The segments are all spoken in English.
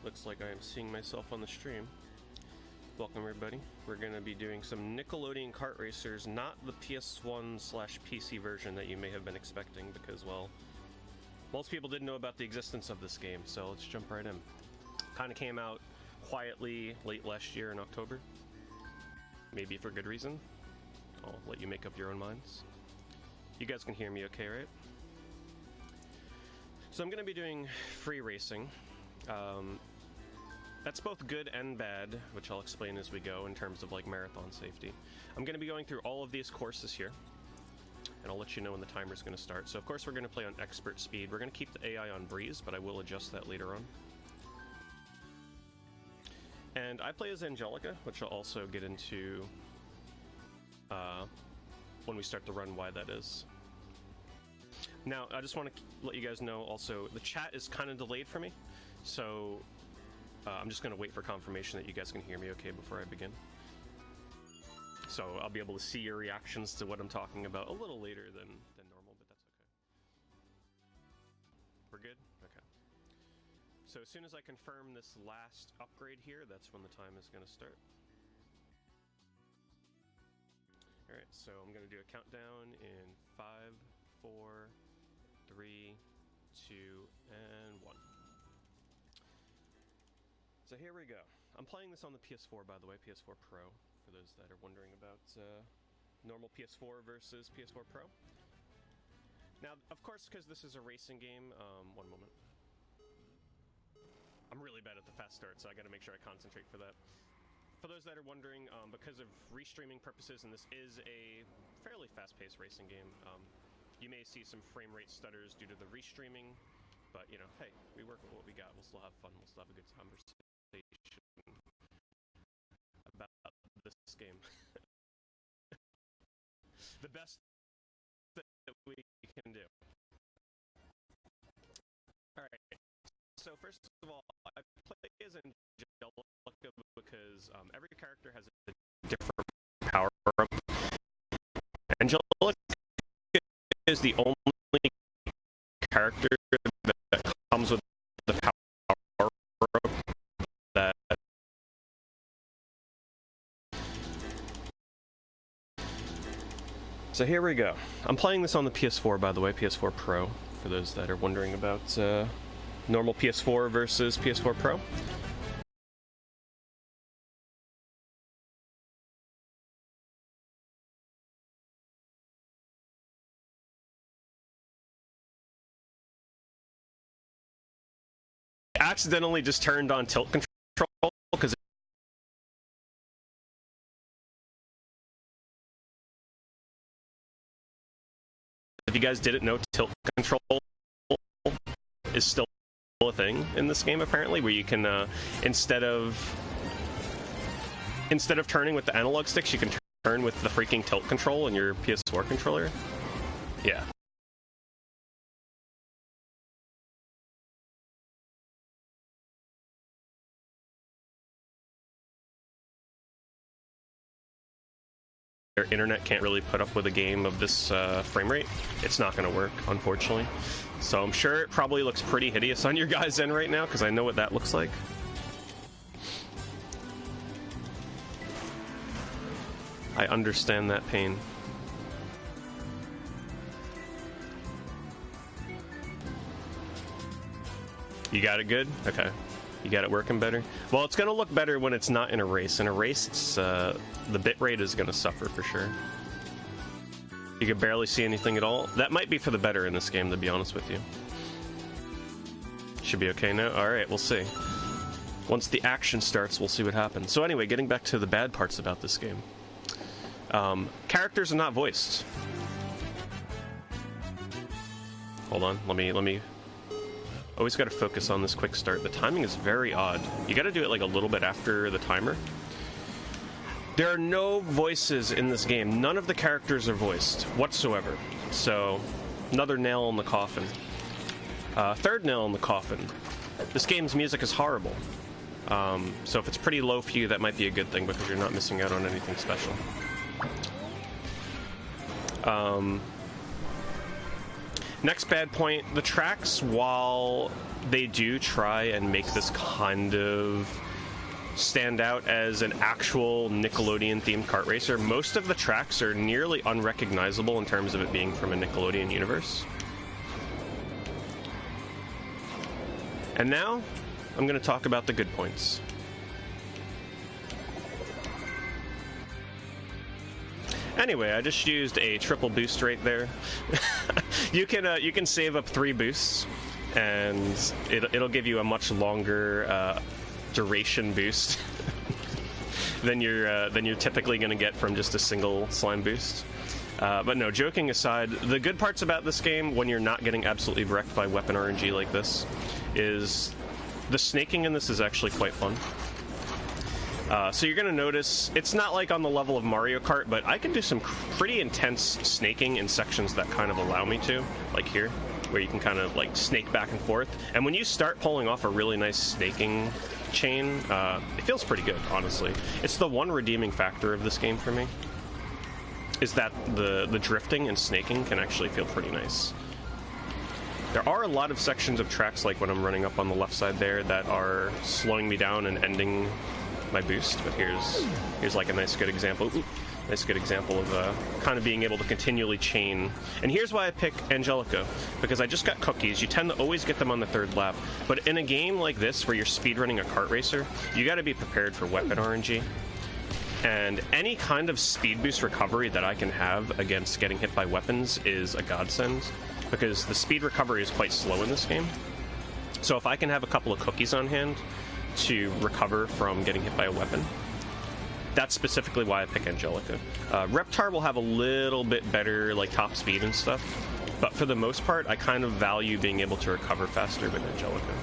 Looks like I am seeing myself on the stream. Welcome everybody. We're going to be doing some Nickelodeon kart racers, not the PS1/PC version that you may have been expecting because, well, most people didn't know about the existence of this game, so let's jump right in. Kind of came out quietly late last year in October. Maybe for good reason. I'll let you make up your own minds. You guys can hear me okay, right? So I'm going to be doing free racing. That's both good and bad, which I'll explain as we go in terms of like marathon safety. I'm going to be going through all of these courses here, and I'll let you know when the timer is going to start. So of course we're going to play on expert speed. We're going to keep the AI on breeze, but I will adjust that later on. And I play as Angelica, which I'll also get into when we start to run why that is. Now, I just want to let you guys know also, the chat is kind of delayed for me, so I'm just going to wait for confirmation that you guys can hear me okay before I begin. So I'll be able to see your reactions to what I'm talking about a little later than normal, but that's okay. We're good? Okay. So as soon as I confirm this last upgrade here, that's when the time is going to start. Alright, so I'm going to do a countdown in 5, 4, 3, 2, and 1. So here we go. I'm playing this on the PS4, by the way, PS4 Pro, for those that are wondering about normal PS4 versus PS4 Pro. Now, of course, because this is a racing game, one moment. I'm really bad at the fast start, so I gotta make sure I concentrate for that. For those that are wondering, because of restreaming purposes, and this is a fairly fast-paced racing game, you may see some frame rate stutters due to the restreaming, but, you know, hey, we work with what we got. We'll still have fun. We'll still have a good conversation about this game. The best that we can do. Alright, so first of all, I play as Angelica because every character has a different power-up. Angelica is the only character that comes with the power-up that So here we go. I'm playing this on the PS4, by the way, PS4 Pro, for those that are wondering about normal PS4 versus PS4 Pro. Accidentally just turned on tilt control because if you guys didn't know, tilt control is still a thing in this game apparently, where you can instead of turning with the analog sticks, you can turn with the freaking tilt control in your PS4 controller. Yeah. Their internet can't really put up with a game of this frame rate. It's not going to work, unfortunately. So I'm sure it probably looks pretty hideous on your guys' end right now, because I know what that looks like. I understand that pain. You got it good? Okay. You got it working better? Well, it's going to look better when it's not in a race. In a race, it's, the bitrate is going to suffer for sure. You can barely see anything at all. That might be for the better in this game, to be honest with you. Should be okay now? Alright, we'll see. Once the action starts, we'll see what happens. So anyway, getting back to the bad parts about this game. Characters are not voiced. Hold on, let me... Always got to focus on this quick start. The timing is very odd. You got to do it like a little bit after the timer. There are no voices in this game. None of the characters are voiced whatsoever. So, another nail in the coffin. Third nail in the coffin. This game's music is horrible. So if it's pretty low for you, that might be a good thing because you're not missing out on anything special. Next bad point, the tracks, while they do try and make this kind of stand out as an actual Nickelodeon-themed kart racer. Most of the tracks are nearly unrecognizable in terms of it being from a Nickelodeon universe. And now, I'm going to talk about the good points. Anyway, I just used a triple boost right there. You can save up 3 boosts, and it'll give you a much longer duration boost than you're typically going to get from just a single slime boost. But no, joking aside, the good parts about this game, when you're not getting absolutely wrecked by weapon RNG like this, is the snaking in this is actually quite fun. So you're going to notice, it's not like on the level of Mario Kart, but I can do some pretty intense snaking in sections that kind of allow me to, like here, where you can kind of like snake back and forth. And when you start pulling off a really nice snaking chain, it feels pretty good, honestly. It's the one redeeming factor of this game for me, is that the drifting and snaking can actually feel pretty nice. There are a lot of sections of tracks, like when I'm running up on the left side there, that are slowing me down and ending my boost, but here's like a nice good example. Nice good example of kind of being able to continually chain. And here's why I pick Angelica, because I just got cookies. You tend to always get them on the 3rd lap, but in a game like this where you're speedrunning a kart racer, you got to be prepared for weapon RNG. And any kind of speed boost recovery that I can have against getting hit by weapons is a godsend, because the speed recovery is quite slow in this game. So if I can have a couple of cookies on hand to recover from getting hit by a weapon, that's specifically why I pick Angelica. Reptar will have a little bit better like top speed and stuff, but for the most part, I kind of value being able to recover faster with Angelica.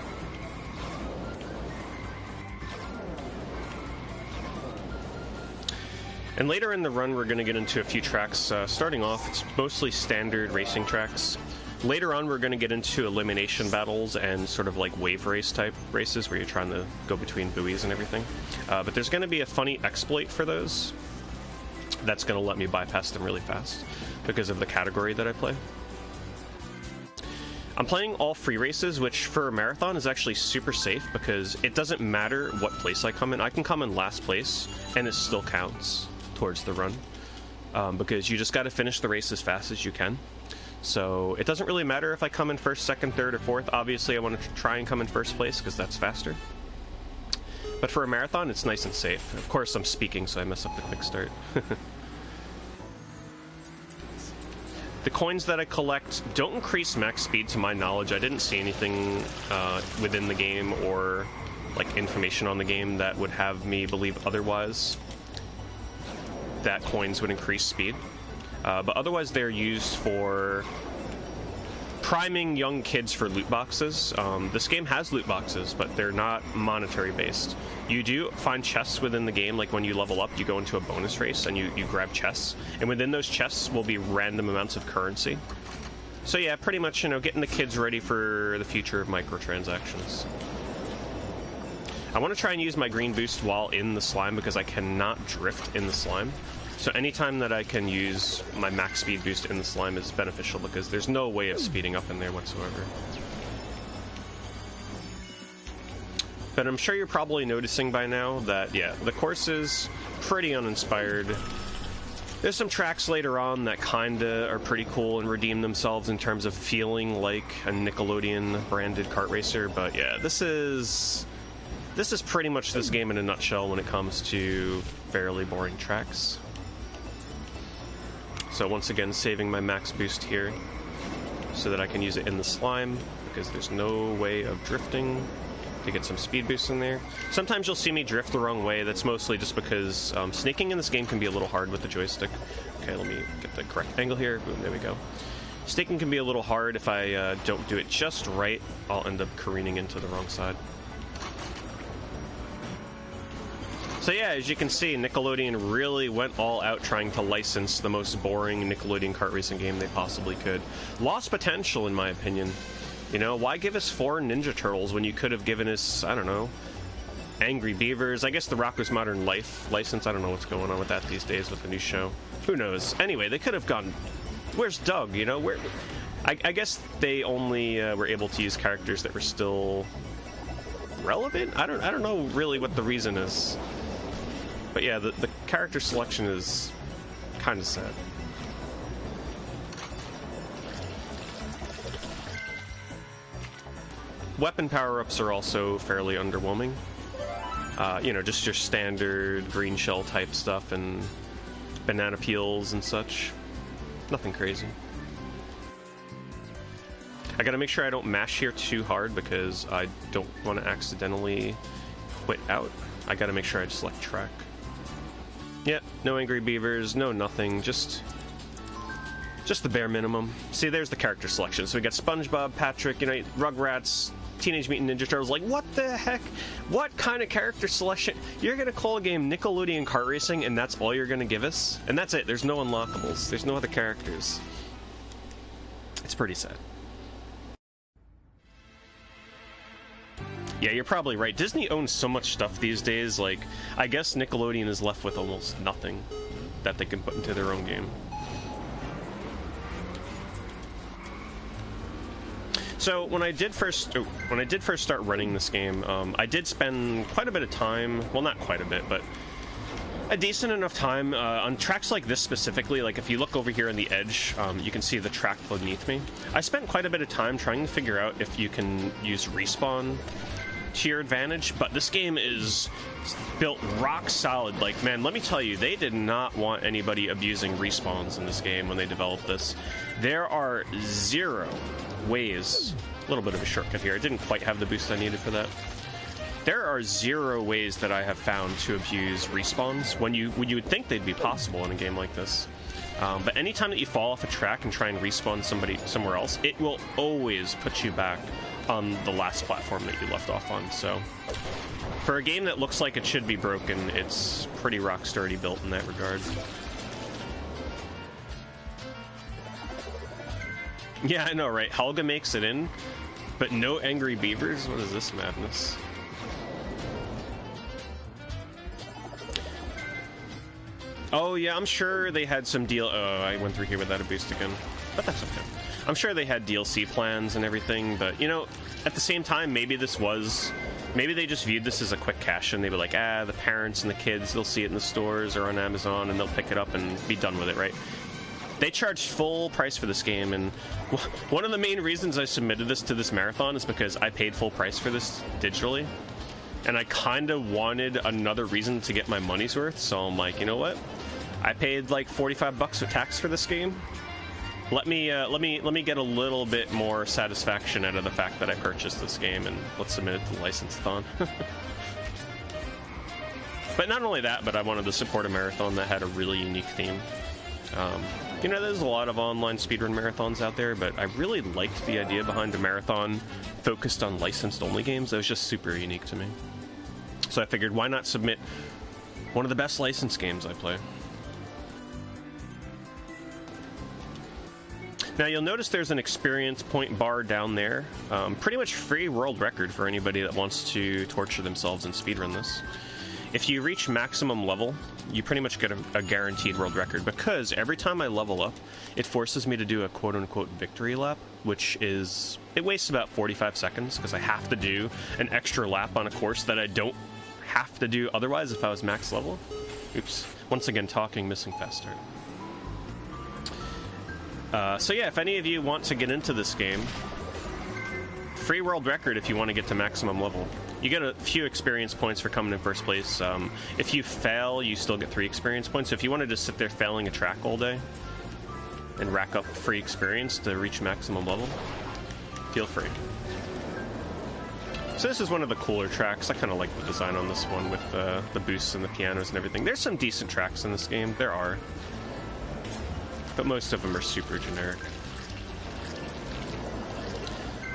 And later in the run, we're going to get into a few tracks. Starting off, it's mostly standard racing tracks. Later on, we're going to get into elimination battles and sort of like wave race type races where you're trying to go between buoys and everything. But there's going to be a funny exploit for those that's going to let me bypass them really fast because of the category that I play. I'm playing all free races, which for a marathon is actually super safe because it doesn't matter what place I come in. I can come in last place and it still counts towards the run because you just got to finish the race as fast as you can. So it doesn't really matter if I come in 1st, 2nd, 3rd, or 4th. Obviously, I want to try and come in 1st place because that's faster. But for a marathon, it's nice and safe. Of course, I'm speaking, so I mess up the quick start. The coins that I collect don't increase max speed to my knowledge. I didn't see anything within the game or like information on the game that would have me believe otherwise, that coins would increase speed. But otherwise, they're used for priming young kids for loot boxes. This game has loot boxes, but they're not monetary based. You do find chests within the game, like when you level up, you go into a bonus race and you grab chests. And within those chests will be random amounts of currency. So yeah, pretty much, you know, getting the kids ready for the future of microtransactions. I want to try and use my green boost while in the slime because I cannot drift in the slime. So anytime that I can use my max speed boost in the slime is beneficial because there's no way of speeding up in there whatsoever. But I'm sure you're probably noticing by now that, yeah, the course is pretty uninspired. There's some tracks later on that kinda are pretty cool and redeem themselves in terms of feeling like a Nickelodeon branded kart racer, but yeah, this is pretty much this game in a nutshell when it comes to fairly boring tracks. So once again, saving my max boost here so that I can use it in the slime because there's no way of drifting to get some speed boost in there. Sometimes you'll see me drift the wrong way. That's mostly just because snaking in this game can be a little hard with the joystick. Okay, let me get the correct angle here. Boom, there we go. Snaking can be a little hard if I don't do it just right. I'll end up careening into the wrong side. So yeah, as you can see, Nickelodeon really went all out trying to license the most boring Nickelodeon kart racing game they possibly could. Lost potential, in my opinion. You know, why give us 4 Ninja Turtles when you could have given us, I don't know, Angry Beavers? I guess the Rocko's Modern Life license, I don't know what's going on with that these days with the new show. Who knows? Anyway, they could have gone, where's Doug, you know? I guess they only were able to use characters that were still relevant. I don't know really what the reason is, but yeah, the character selection is kind of sad. Weapon power-ups are also fairly underwhelming. You know, just your standard green shell type stuff and banana peels and such. Nothing crazy. I gotta make sure I don't mash here too hard because I don't want to accidentally quit out. I gotta make sure I select track. Yep, no angry beavers, no nothing, just the bare minimum. See, there's the character selection. So we got SpongeBob, Patrick, you know, Rugrats, Teenage Mutant Ninja Turtles. Like, what the heck? What kind of character selection? You're gonna call a game Nickelodeon Kart Racing and that's all you're gonna give us? And that's it, there's no unlockables, there's no other characters. It's pretty sad. Yeah, you're probably right. Disney owns so much stuff these days, like, I guess Nickelodeon is left with almost nothing that they can put into their own game. So when I did first start running this game, I did spend quite a bit of time, well, not quite a bit, but a decent enough time on tracks like this specifically. Like if you look over here on the edge, you can see the track beneath me. I spent quite a bit of time trying to figure out if you can use respawn to your advantage, but this game is built rock solid. Like, man, let me tell you, they did not want anybody abusing respawns in this game when they developed this. There are 0 ways, a little bit of a shortcut here, I didn't quite have the boost I needed for that. There are 0 ways that I have found to abuse respawns when you would think they'd be possible in a game like this. But anytime that you fall off a track and try and respawn somebody somewhere else, it will always put you back on the last platform that you left off on. So for a game that looks like it should be broken, it's pretty rock sturdy built in that regard. Yeah, I know, right? Helga makes it in, but no angry beavers? What is this madness? Oh yeah, I'm sure they had some deal. Oh, I went through here without a boost again, but that's okay. I'm sure they had DLC plans and everything, but you know, at the same time, maybe they just viewed this as a quick cash in. They were like, the parents and the kids, they'll see it in the stores or on Amazon and they'll pick it up and be done with it, right? They charged full price for this game, and one of the main reasons I submitted this to this marathon is because I paid full price for this digitally, and I kind of wanted another reason to get my money's worth, so I'm like, you know what? I paid like 45 bucks with tax for this game. Let me get a little bit more satisfaction out of the fact that I purchased this game, and let's submit it to the license-a-thon. But not only that, but I wanted to support a marathon that had a really unique theme. You know, there's a lot of online speedrun marathons out there, but I really liked the idea behind a marathon focused on licensed-only games. That was just super unique to me. So I figured, why not submit one of the best licensed games I play? Now you'll notice there's an experience point bar down there. Pretty much free world record for anybody that wants to torture themselves and speedrun this. If you reach maximum level, you pretty much get a guaranteed world record, because every time I level up, it forces me to do a quote-unquote victory lap, which is, it wastes about 45 seconds, because I have to do an extra lap on a course that I don't have to do otherwise if I was max level. Oops. Once again, talking, missing fast start. So yeah, if any of you want to get into this game, free world record if you want to get to maximum level. You get a few experience points for coming in first place. If you fail, you still get 3 experience points. So if you want to just sit there failing a track all day and rack up free experience to reach maximum level, feel free. So this is one of the cooler tracks. I kind of like the design on this one with the boosts and the pianos and everything. There's some decent tracks in this game. There are. But most of them are super generic.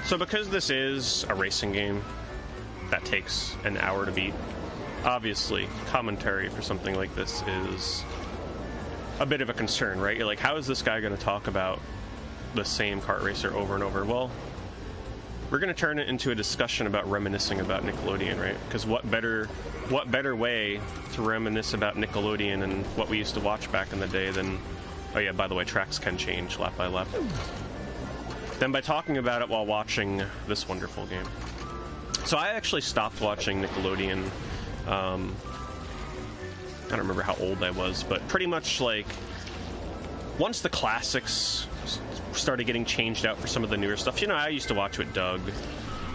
So because this is a racing game that takes an hour to beat, obviously commentary for something like this is a bit of a concern, right? You're like, how is this guy going to talk about the same kart racer over and over? Well, we're going to turn it into a discussion about reminiscing about Nickelodeon, right? Because what better way to reminisce about Nickelodeon and what we used to watch back in the day than... Oh yeah, by the way, tracks can change lap by lap. than by talking about it while watching this wonderful game. So I actually stopped watching Nickelodeon. I don't remember how old I was, but pretty much like once the classics started getting changed out for some of the newer stuff. You know, I used to watch with Doug,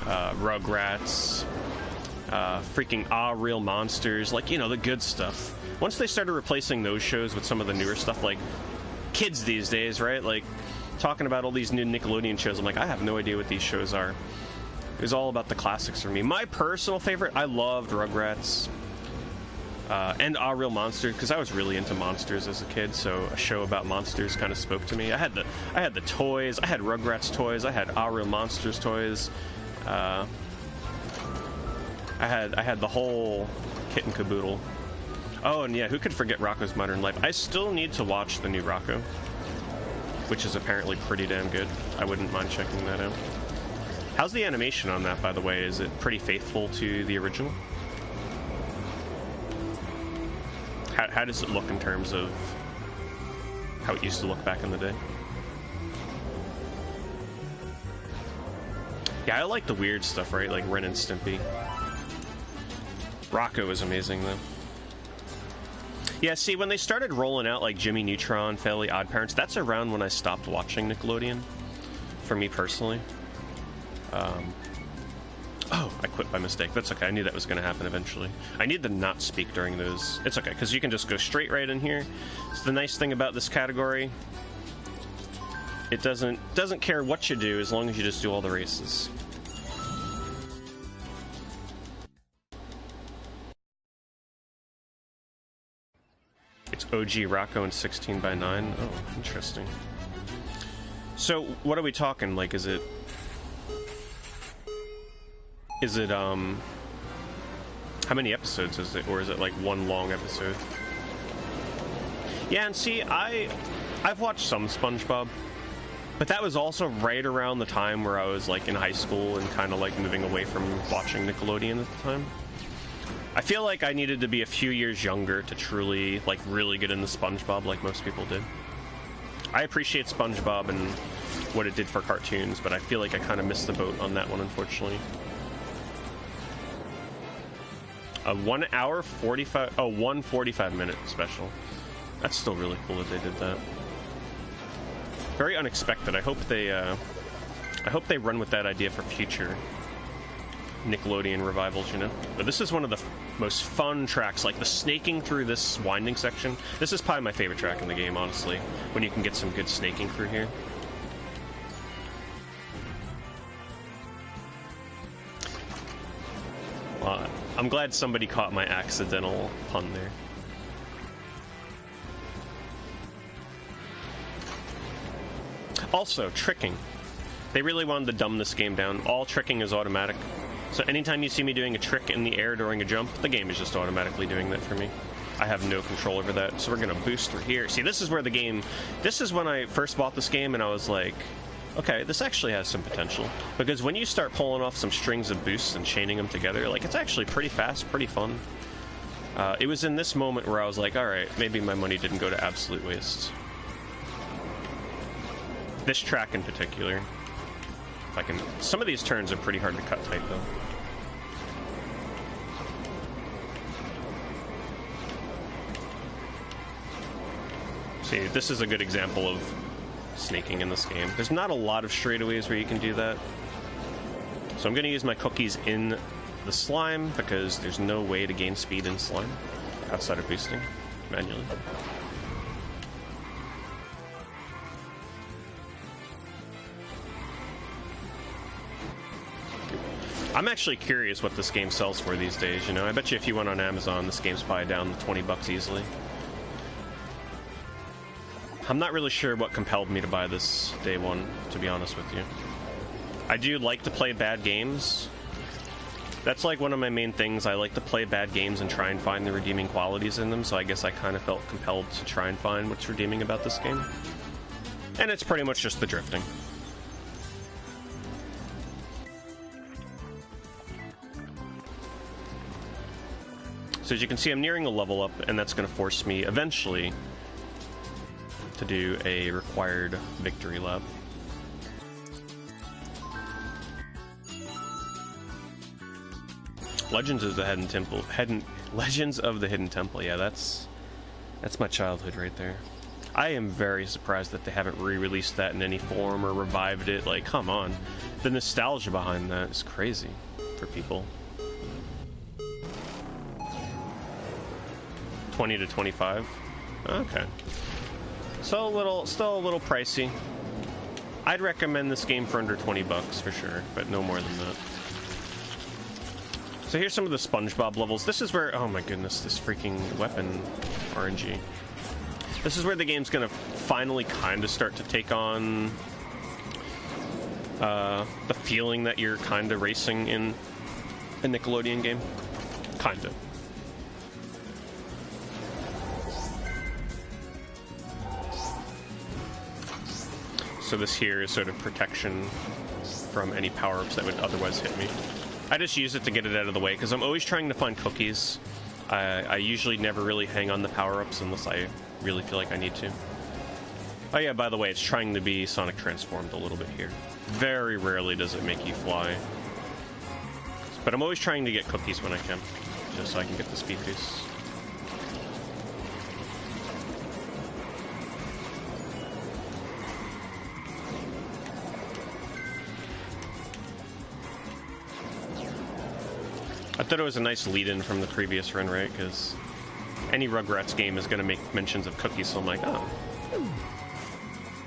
Rugrats, freaking Real Monsters, like, you know, the good stuff. Once they started replacing those shows with some of the newer stuff, like kids these days, right? Like talking about all these new Nickelodeon shows, I'm like, I have no idea what these shows are. It was all about the classics for me. My personal favorite, I loved Rugrats and Real Monsters, because I was really into monsters as a kid, so a show about monsters kind of spoke to me. I had the toys, I had Rugrats toys, I had Real Monsters toys. I had the whole kit and caboodle. Oh, and yeah, who could forget Rocko's Modern Life? I still need to watch the new Rocko, which is apparently pretty damn good. I wouldn't mind checking that out. How's the animation on that, by the way? Is it pretty faithful to the original? How does it look in terms of how it used to look back in the day? Yeah, I like the weird stuff, right? Like Ren and Stimpy. Rocko is amazing, though. Yeah, see, when they started rolling out, like, Jimmy Neutron, Fairly Odd Parents, that's around when I stopped watching Nickelodeon, for me personally. Oh, I quit by mistake. That's okay. I knew that was going to happen eventually. I need to not speak during those. It's okay, because you can just go straight right in here. It's the nice thing about this category. It doesn't care what you do as long as you just do all the races. It's OG Rocko and 16:9. Oh, interesting. So, what are we talking? Like, is it how many episodes is it, or is it like one long episode? Yeah, and see, I've watched some SpongeBob, but that was also right around the time where I was like in high school and kind of like moving away from watching Nickelodeon at the time. I feel like I needed to be a few years younger to truly, like, really get into SpongeBob like most people did. I appreciate SpongeBob and what it did for cartoons, but I feel like I kind of missed the boat on that one, unfortunately. A 1 hour 45, oh, 145-minute special. That's still really cool that they did that. Very unexpected. I hope they run with that idea for future Nickelodeon revivals, you know? But this is one of the most fun tracks, like the snaking through this winding section. This is probably my favorite track in the game, honestly, when you can get some good snaking through here. I'm glad somebody caught my accidental pun there. Also, tricking. They really wanted to dumb this game down. All tricking is automatic. So anytime you see me doing a trick in the air during a jump, the game is just automatically doing that for me. I have no control over that. So we're going to boost through here. See, this is where the game... This is when I first bought this game and I was like, okay, this actually has some potential. Because when you start pulling off some strings of boosts and chaining them together, like, it's actually pretty fast, pretty fun. It was in this moment where I was like, alright, maybe my money didn't go to absolute waste. This track in particular. If I can... Some of these turns are pretty hard to cut tight, though. See, this is a good example of snaking in this game. There's not a lot of straightaways where you can do that. So I'm going to use my cookies in the slime, because there's no way to gain speed in slime outside of boosting manually. I'm actually curious what this game sells for these days, you know? I bet you if you went on Amazon, this game's probably down to 20 bucks easily. I'm not really sure what compelled me to buy this day one, to be honest with you. I do like to play bad games. That's like one of my main things. I like to play bad games and try and find the redeeming qualities in them, so I guess I kind of felt compelled to try and find what's redeeming about this game. And it's pretty much just the drifting. So as you can see, I'm nearing a level up, and that's going to force me eventually to do a required victory lap. Legends of the Hidden Temple. Legends of the Hidden Temple. Yeah, that's my childhood right there. I am very surprised that they haven't re-released that in any form or revived it. Like, come on. The nostalgia behind that is crazy for people. 20 to 25. Okay. Still a little pricey. I'd recommend this game for under 20 bucks for sure, but no more than that. So here's some of the SpongeBob levels. This is where, oh my goodness, this freaking weapon RNG. This is where the game's gonna finally kind of start to take on the feeling that you're kind of racing in a Nickelodeon game. Kind of. So this here is sort of protection from any power-ups that would otherwise hit me. I just use it to get it out of the way, because I'm always trying to find cookies. I usually never really hang on the power-ups unless I really feel like I need to. Oh yeah, by the way, it's trying to be Sonic transformed a little bit here. Very rarely does it make you fly. But I'm always trying to get cookies when I can, just so I can get the speed boost. I thought it was a nice lead-in from the previous run, right? Because any Rugrats game is going to make mentions of cookies, so I'm like, oh.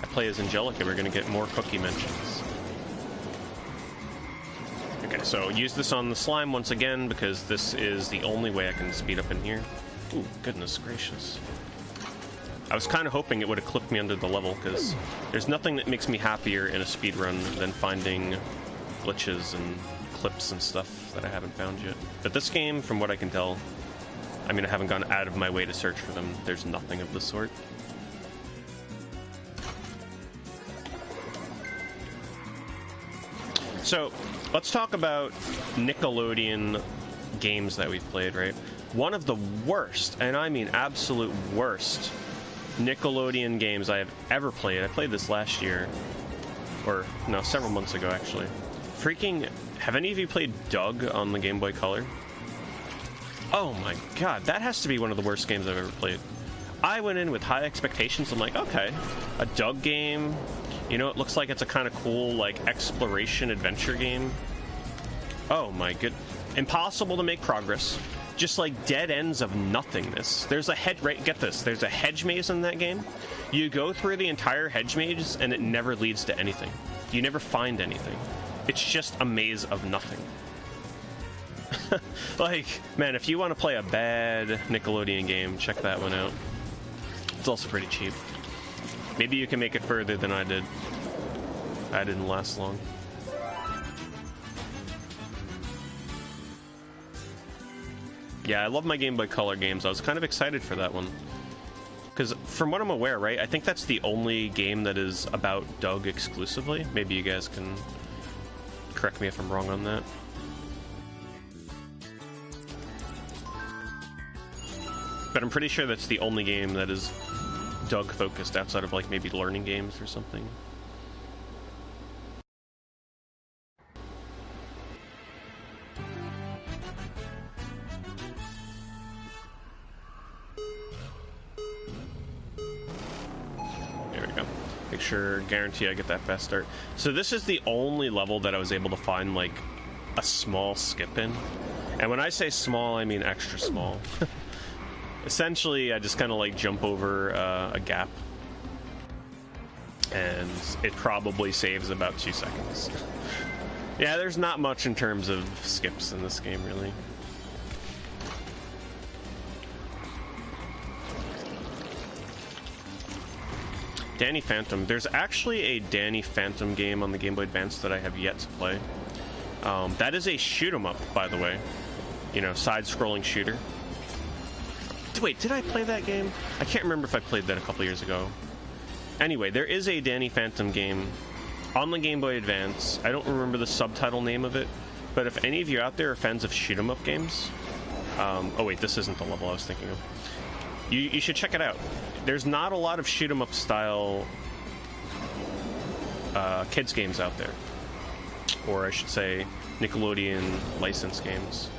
I play as Angelica, we're going to get more cookie mentions. Okay, so use this on the slime once again, because this is the only way I can speed up in here. Ooh, goodness gracious. I was kind of hoping it would have clipped me under the level, because there's nothing that makes me happier in a speedrun than finding glitches and clips and stuff that I haven't found yet. But this game, from what I can tell, I mean, I haven't gone out of my way to search for them. There's nothing of the sort. So, let's talk about Nickelodeon games that we've played, right? One of the worst, and I mean absolute worst, Nickelodeon games I have ever played. I played this last year. Or, no, several months ago, actually. Freaking... Have any of you played Doug on the Game Boy Color? Oh my god, that has to be one of the worst games I've ever played. I went in with high expectations. I'm like, okay, a Doug game. You know, it looks like it's a kind of cool, like, exploration adventure game. Oh my good. Impossible to make progress. Just like dead ends of nothingness. There's a get this, there's a hedge maze in that game. You go through the entire hedge maze and it never leads to anything. You never find anything. It's just a maze of nothing. Like, man, if you want to play a bad Nickelodeon game, check that one out. It's also pretty cheap. Maybe you can make it further than I did. I didn't last long. Yeah, I love my Game Boy Color games. I was kind of excited for that one. Because from what I'm aware, right, I think that's the only game that is about Doug exclusively. Maybe you guys can correct me if I'm wrong on that. But I'm pretty sure that's the only game that is Doug focused outside of like maybe learning games or something. Guarantee I get that fast start. So this is the only level that I was able to find like a small skip in. And when I say small, I mean extra small. Essentially, I just kind of like jump over a gap. And it probably saves about 2 seconds. Yeah, there's not much in terms of skips in this game, really. Danny Phantom. There's actually a Danny Phantom game on the Game Boy Advance that I have yet to play. That is a shoot-'em-up, by the way. You know, side-scrolling shooter. Wait, did I play that game? I can't remember if I played that a couple years ago. Anyway, there is a Danny Phantom game on the Game Boy Advance. I don't remember the subtitle name of it, but if any of you out there are fans of shoot-'em-up games... oh wait, this isn't the level I was thinking of. You should check it out. There's not a lot of shoot-'em-up style kids games out there. Or I should say, Nickelodeon licensed games.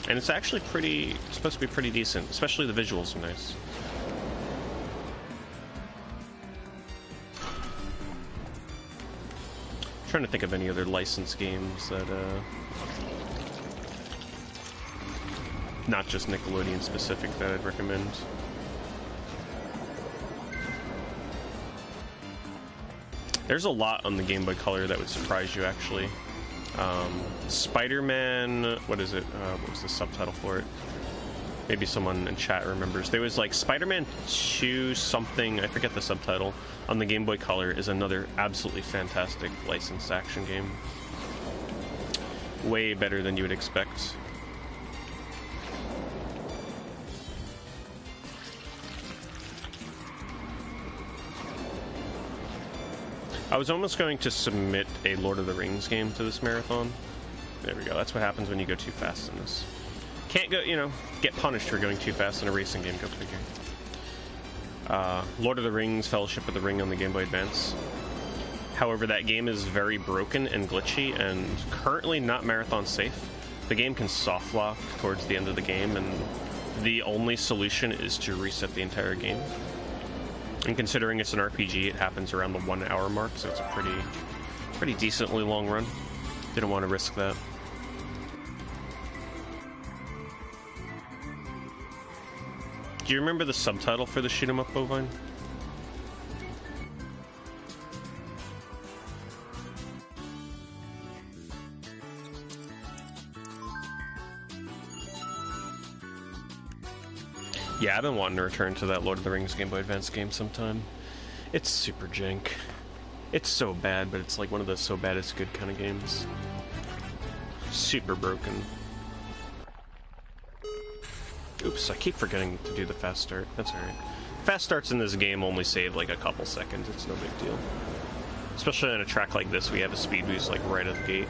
And it's actually supposed to be pretty decent, especially the visuals are nice. I'm trying to think of any other licensed games that, not just Nickelodeon specific, that I'd recommend. There's a lot on the Game Boy Color that would surprise you, actually. Spider-Man, what is it? What was the subtitle for it? Maybe someone in chat remembers. There was like Spider-Man 2 something, I forget the subtitle, on the Game Boy Color is another absolutely fantastic licensed action game. Way better than you would expect. I was almost going to submit a Lord of the Rings game to this marathon. There we go. That's what happens when you go too fast in this. Can't go, you know, get punished for going too fast in a racing game, go figure. Lord of the Rings, Fellowship of the Ring on the Game Boy Advance. However, that game is very broken and glitchy and currently not marathon safe. The game can soft lock towards the end of the game, and the only solution is to reset the entire game. And considering it's an RPG, it happens around the 1 hour mark, so it's a pretty decently long run. Didn't want to risk that. Do you remember the subtitle for the shoot 'em up, Bovine? Yeah, I've been wanting to return to that Lord of the Rings Game Boy Advance game sometime. It's super jank. It's so bad, but it's like one of those so bad it's good kind of games. Super broken. Oops, I keep forgetting to do the fast start. That's alright. Fast starts in this game only save like a couple seconds. It's no big deal. Especially on a track like this, we have a speed boost like right at the gate.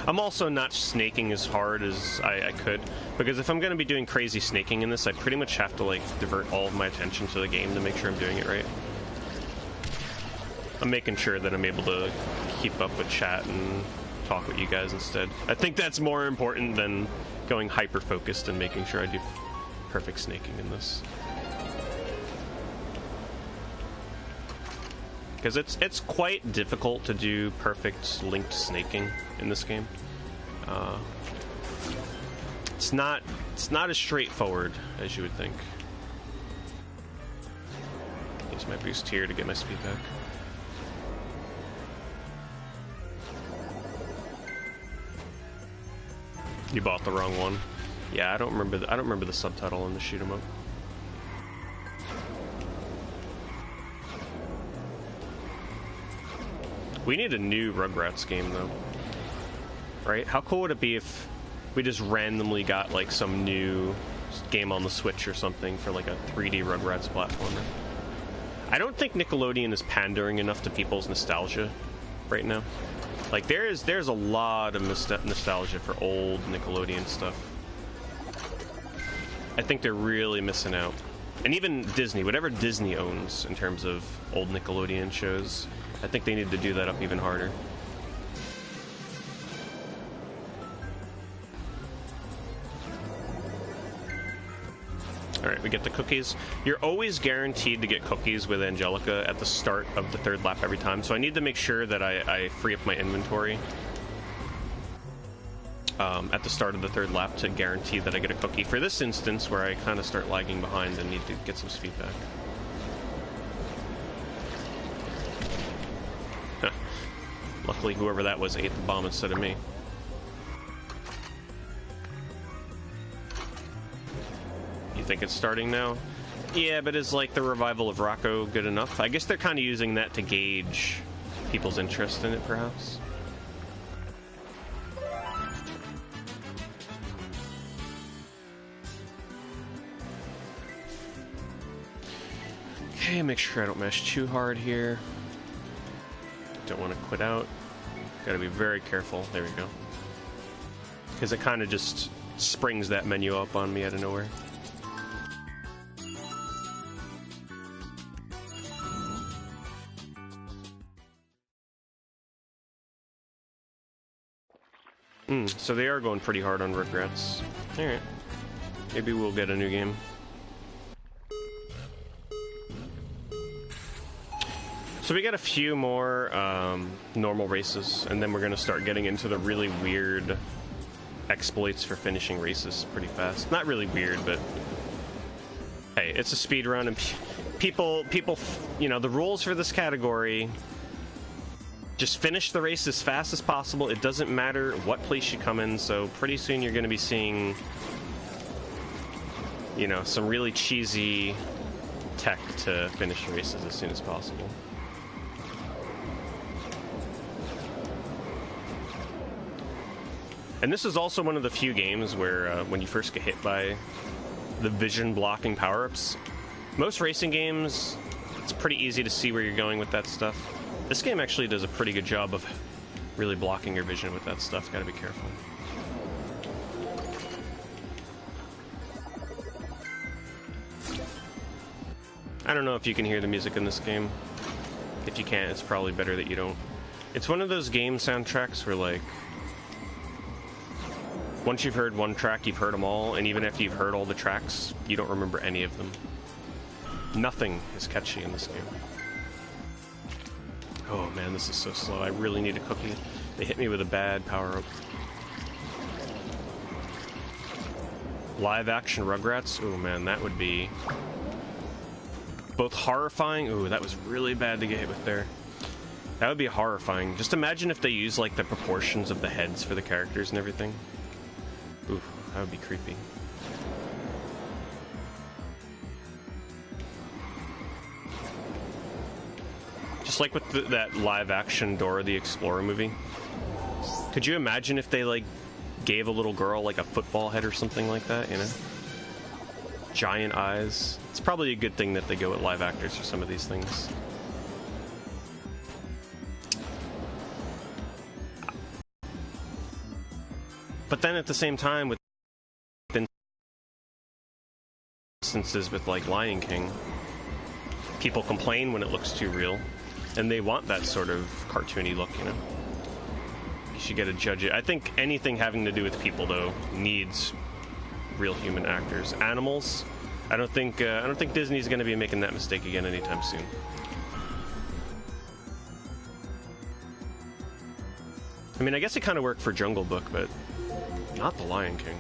I'm also not snaking as hard as I could, because if I'm going to be doing crazy snaking in this, I pretty much have to like divert all of my attention to the game to make sure I'm doing it right. I'm making sure that I'm able to keep up with chat and talk with you guys instead. I think that's more important than going hyper-focused and making sure I do perfect snaking in this. Because it's quite difficult to do perfect linked snaking in this game. It's not as straightforward as you would think. Use my boost here to get my speed back. You bought the wrong one. Yeah, I don't remember the subtitle on the shoot 'em up. We need a new Rugrats game, though. Right? How cool would it be if we just randomly got, like, some new game on the Switch or something for, like, a 3D Rugrats platformer? I don't think Nickelodeon is pandering enough to people's nostalgia right now. Like, there's a lot of nostalgia for old Nickelodeon stuff. I think they're really missing out. And even Disney, whatever Disney owns in terms of old Nickelodeon shows, I think they need to do that up even harder. Alright, we get the cookies. You're always guaranteed to get cookies with Angelica at the start of the third lap every time, so I need to make sure that I free up my inventory at the start of the third lap to guarantee that I get a cookie. For this instance, where I kind of start lagging behind and need to get some speed back. Huh. Luckily, whoever that was ate the bomb instead of me. You think it's starting now? Yeah, but is like the revival of Rocco good enough? I guess they're kind of using that to gauge people's interest in it, perhaps. Okay, make sure I don't mash too hard here. Don't want to quit out. Gotta be very careful. There we go. Because it kind of just springs that menu up on me out of nowhere. So they are going pretty hard on Rugrats. Alright. Maybe we'll get a new game. So we got a few more normal races, and then we're going to start getting into the really weird exploits for finishing races pretty fast. Not really weird, but hey, it's a speed run, and people, you know, the rules for this category: just finish the race as fast as possible. It doesn't matter what place you come in. So pretty soon you're going to be seeing, you know, some really cheesy tech to finish races as soon as possible. And this is also one of the few games where when you first get hit by the vision blocking power-ups, most racing games, it's pretty easy to see where you're going with that stuff. This game actually does a pretty good job of really blocking your vision with that stuff. Gotta be careful. I don't know if you can hear the music in this game. If you can't, it's probably better that you don't. It's one of those game soundtracks where, like, once you've heard one track, you've heard them all, and even after you've heard all the tracks, you don't remember any of them. Nothing is catchy in this game. Oh man, this is so slow. I really need a cookie. They hit me with a bad power-up. Live action Rugrats? Oh man, that would be both horrifying. Ooh, that was really bad to get hit with there. That would be horrifying. Just imagine if they use like the proportions of the heads for the characters and everything. Ooh, that would be creepy. Just like with that live-action Dora the Explorer movie. Could you imagine if they, like, gave a little girl, like, a football head or something like that, you know? Giant eyes. It's probably a good thing that they go with live actors for some of these things. But then at the same time, with instances with, like, Lion King, people complain when it looks too real. And they want that sort of cartoony look, you know? You should get to judge it. I think anything having to do with people, though, needs real human actors. Animals, I don't think Disney's going to be making that mistake again anytime soon. I mean, I guess it kind of worked for Jungle Book, but not The Lion King.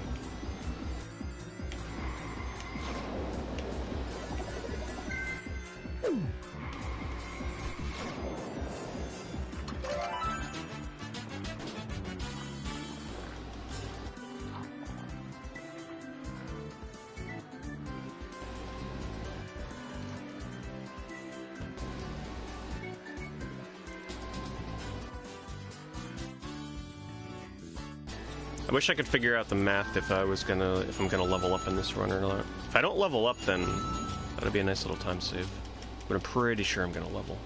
I wish I could figure out the math if I'm gonna level up in this run or not. If I don't level up, then that'd be a nice little time save. But I'm pretty sure I'm gonna level.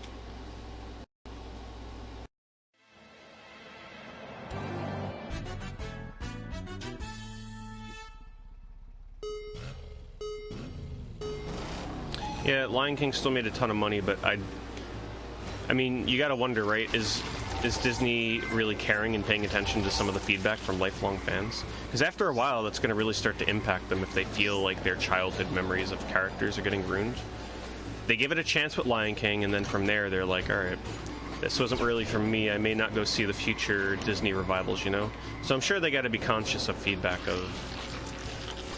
Yeah, Lion King still made a ton of money, but I mean, you gotta wonder, right? Is Disney really caring and paying attention to some of the feedback from lifelong fans? Because after a while, that's going to really start to impact them if they feel like their childhood memories of characters are getting ruined. They give it a chance with Lion King, and then from there, they're like, all right, this wasn't really for me. I may not go see the future Disney revivals, you know? So I'm sure they got to be conscious of feedback of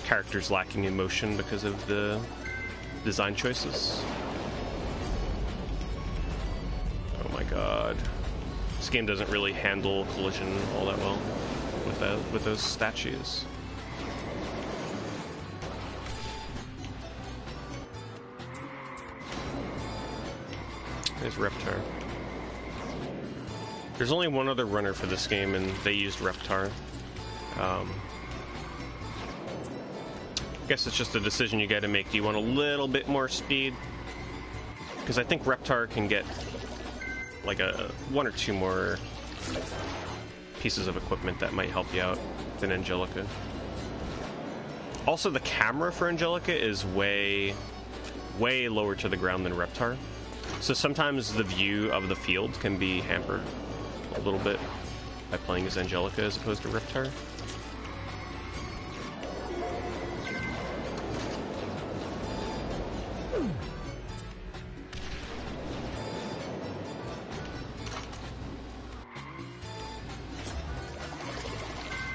characters lacking emotion because of the design choices. Oh my god. This game doesn't really handle collision all that well with those statues. There's Reptar. There's only one other runner for this game, and they used Reptar. I guess it's just a decision you got to make. Do you want a little bit more speed? Because I think Reptar can get like one or two more pieces of equipment that might help you out than Angelica. Also, the camera for Angelica is way lower to the ground than Reptar. So sometimes the view of the field can be hampered a little bit. by playing as Angelica as opposed to Riptide.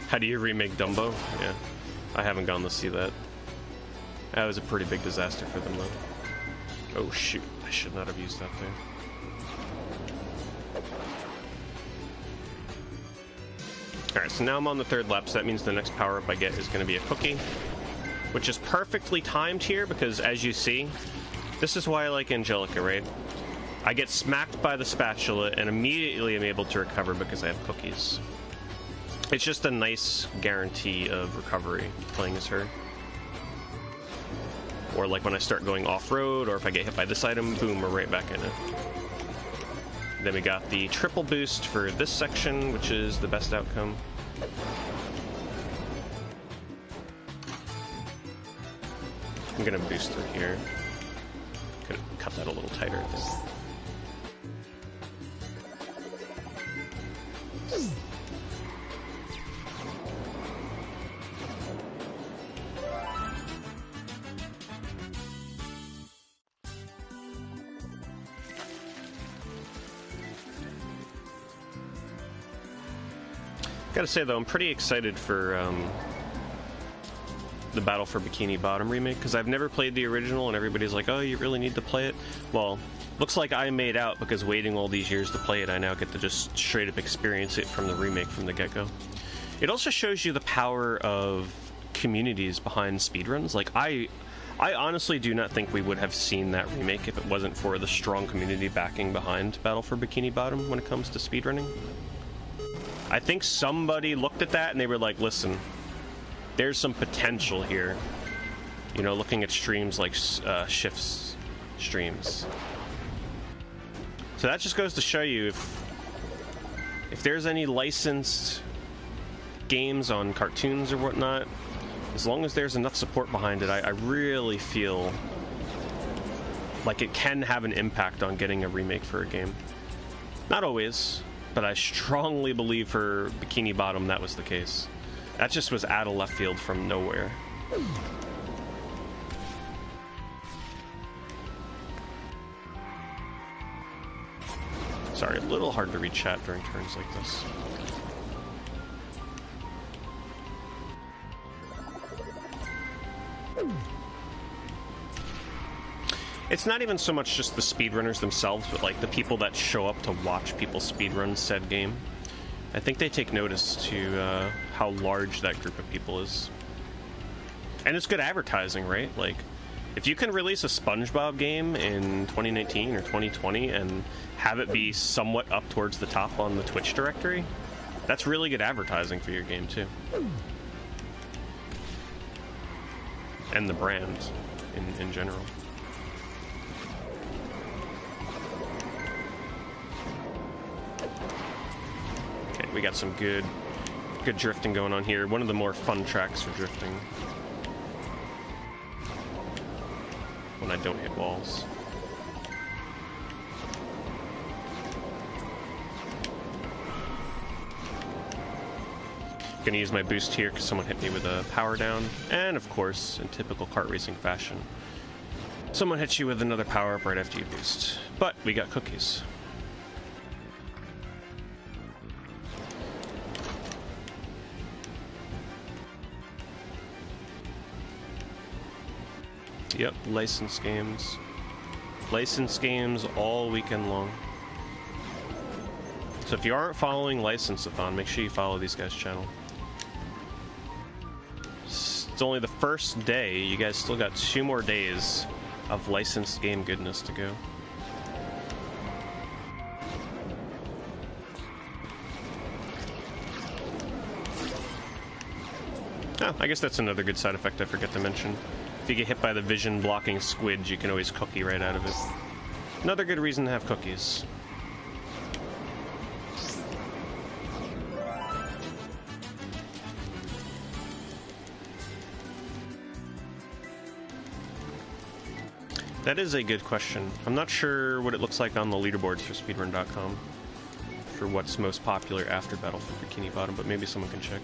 How do you remake Dumbo? Yeah, I haven't gone to see that. That was a pretty big disaster for them, though. Oh shoot, I should not have used that there. Alright, so now I'm on the 3rd lap, so that means the next power-up I get is going to be a cookie, which is perfectly timed here, because as you see, this is why I like Angelica, right? I get smacked by the spatula, and immediately I'm able to recover because I have cookies. It's just a nice guarantee of recovery playing as her. Or like when I start going off-road, or if I get hit by this item, boom, we're right back in it. Then we got the triple boost for this section, which is the best outcome. I'm gonna boost through here. Could cut that a little tighter, I think. Gotta say though, I'm pretty excited for the Battle for Bikini Bottom remake, because I've never played the original and everybody's like, oh, you really need to play it. Well, looks like I made out, because waiting all these years to play it, I now get to just straight up experience it from the remake from the get-go. It also shows you the power of communities behind speedruns. Like, I honestly do not think we would have seen that remake if it wasn't for the strong community backing behind Battle for Bikini Bottom when it comes to speedrunning. I think somebody looked at that and they were like, listen, there's some potential here. You know, looking at streams like Shift's streams. So that just goes to show you if there's any licensed games on cartoons or whatnot, as long as there's enough support behind it, I really feel like it can have an impact on getting a remake for a game. Not always, but I strongly believe for Bikini Bottom that was the case. That just was out of left field from nowhere. Sorry, a little hard to read chat during turns like this. It's not even so much just the speedrunners themselves, but like the people that show up to watch people speedrun said game. I think they take notice to how large that group of people is. And it's good advertising, right? Like, if you can release a SpongeBob game in 2019 or 2020 and have it be somewhat up towards the top on the Twitch directory, that's really good advertising for your game too. And the brand in general. Okay, we got some good drifting going on here. One of the more fun tracks for drifting. When I don't hit walls. Gonna use my boost here because someone hit me with a power down. And of course, in typical kart racing fashion, someone hits you with another power up right after you boost. But we got cookies. Yep, licensed games. Licensed games all weekend long. So if you aren't following License-a-thon, make sure you follow these guys' channel. It's only the first day. You guys still got 2 more days of licensed game goodness to go. Oh, I guess that's another good side effect I forget to mention. If you get hit by the vision blocking squids, you can always cookie right out of it. Another good reason to have cookies. That is a good question. I'm not sure what it looks like on the leaderboards for speedrun.com. for what's most popular after Battlefield Bikini Bottom, but maybe someone can check.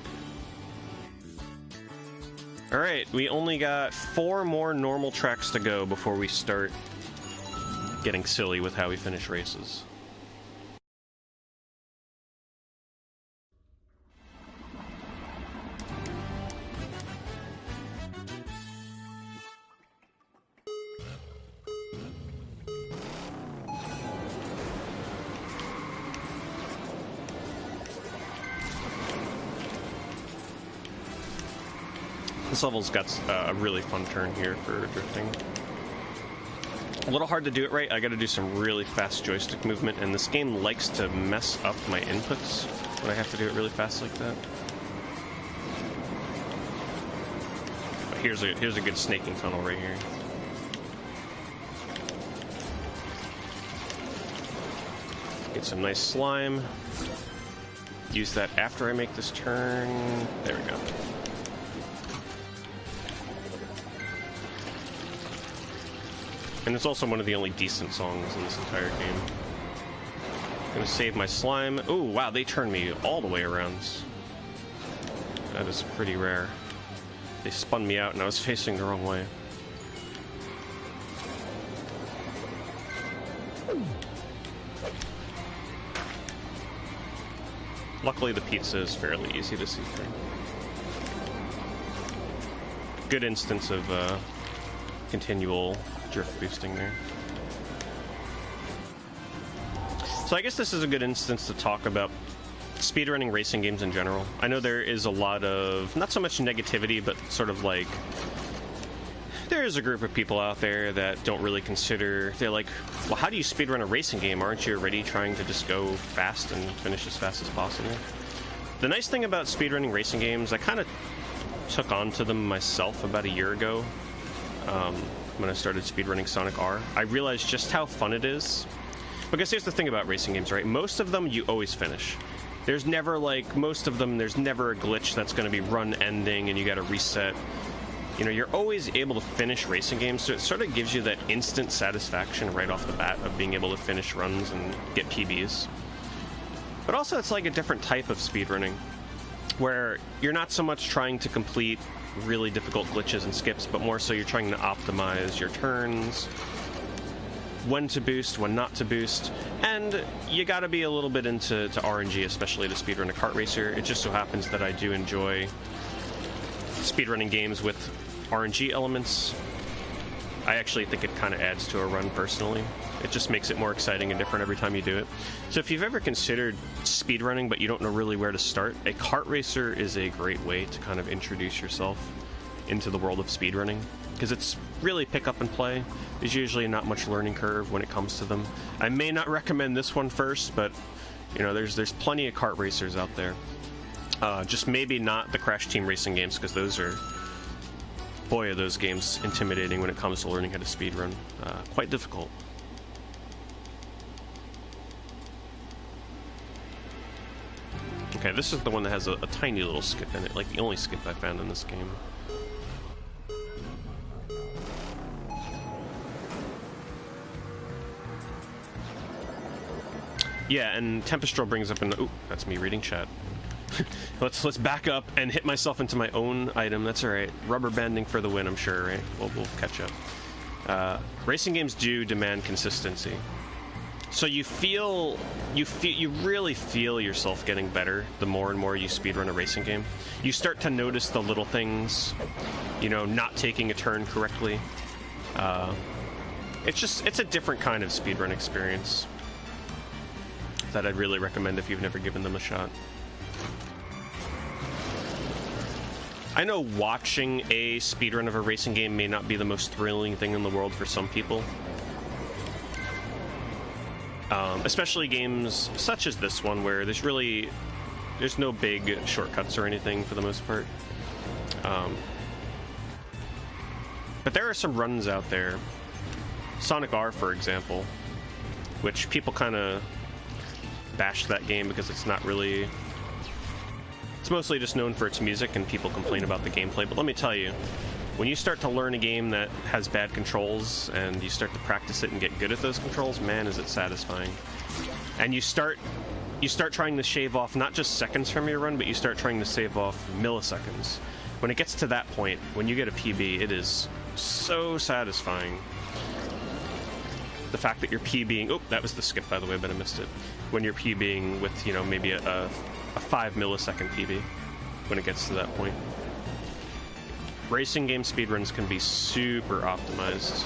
Alright, we only got 4 more normal tracks to go before we start getting silly with how we finish races. This level's got a really fun turn here for drifting. A little hard to do it right. I gotta do some really fast joystick movement, and this game likes to mess up my inputs when I have to do it really fast like that. But here's a good snaking tunnel right here. Get some nice slime. Use that after I make this turn. There we go. And it's also one of the only decent songs in this entire game. Gonna save my slime. Oh, wow, they turned me all the way around. That is pretty rare. They spun me out and I was facing the wrong way. Luckily, the pizza is fairly easy to see through. Good instance of continual drift boosting there. So I guess this is a good instance to talk about speedrunning racing games in general. I know there is a lot of, not so much negativity, but sort of like, there is a group of people out there that don't really consider, they're like, well, how do you speedrun a racing game? Aren't you already trying to just go fast and finish as fast as possible? The nice thing about speedrunning racing games, I kind of took on to them myself about a year ago. When I started speedrunning Sonic R, I realized just how fun it is. Because here's the thing about racing games, right? Most of them, you always finish. There's never, like, most of them, there's never a glitch that's going to be run ending and you got to reset. You know, you're always able to finish racing games, so it sort of gives you that instant satisfaction right off the bat of being able to finish runs and get PBs. But also, it's like a different type of speedrunning, where you're not so much trying to complete really difficult glitches and skips, but more so you're trying to optimize your turns, when to boost, when not to boost, and you gotta be a little bit into RNG, especially to speedrun a kart racer. It just so happens that I do enjoy speedrunning games with RNG elements. I actually think it kind of adds to a run personally. It just makes it more exciting and different every time you do it. So if you've ever considered speedrunning but you don't know really where to start, a kart racer is a great way to kind of introduce yourself into the world of speedrunning, because it's really pick up and play. There's usually not much learning curve when it comes to them. I may not recommend this one first, but you know, there's plenty of kart racers out there. Just maybe not the Crash Team Racing games, because those are, boy, are those games intimidating when it comes to learning how to speedrun. Quite difficult. Okay, this is the one that has a tiny little skip in it, like the only skip I found in this game. Yeah, and Tempestral brings up an... Ooh, that's me reading chat. let's back up and hit myself into my own item. That's alright. Rubber banding for the win, I'm sure, right? We'll catch up. Racing games do demand consistency. So you really feel yourself getting better the more and more you speedrun a racing game. You start to notice the little things, you know, not taking a turn correctly. It's a different kind of speedrun experience that I'd really recommend if you've never given them a shot. I know watching a speedrun of a racing game may not be the most thrilling thing in the world for some people. Especially games such as this one, where there's no big shortcuts or anything for the most part. But there are some runs out there. Sonic R, for example, which people kind of bash that game because it's not really... It's mostly just known for its music, and people complain about the gameplay. But let me tell you, when you start to learn a game that has bad controls and you start to practice it and get good at those controls, man, is it satisfying. And you start you start trying to shave off not just seconds from your run, but you start trying to save off milliseconds. When it gets to that point, when you get a PB, it is so satisfying. The fact that you're PBing... Oh, that was the skip, by the way, but I missed it. When you're PBing with, you know, maybe a 5 millisecond PB, when it gets to that point. Racing game speedruns can be super optimized.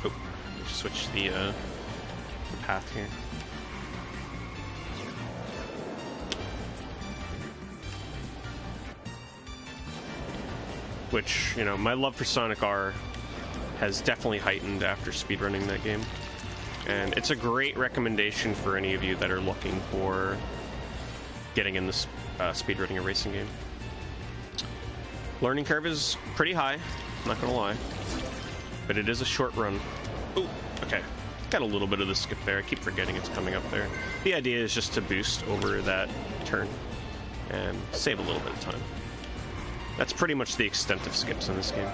Oh, switch the path here. Which, you know, my love for Sonic R has definitely heightened after speedrunning that game. And it's a great recommendation for any of you that are looking for getting in this speedrunning a racing game. Learning curve is pretty high, not gonna lie. But it is a short run. Ooh, okay. Got a little bit of the skip there. I keep forgetting it's coming up there. The idea is just to boost over that turn and save a little bit of time. That's pretty much the extent of skips in this game.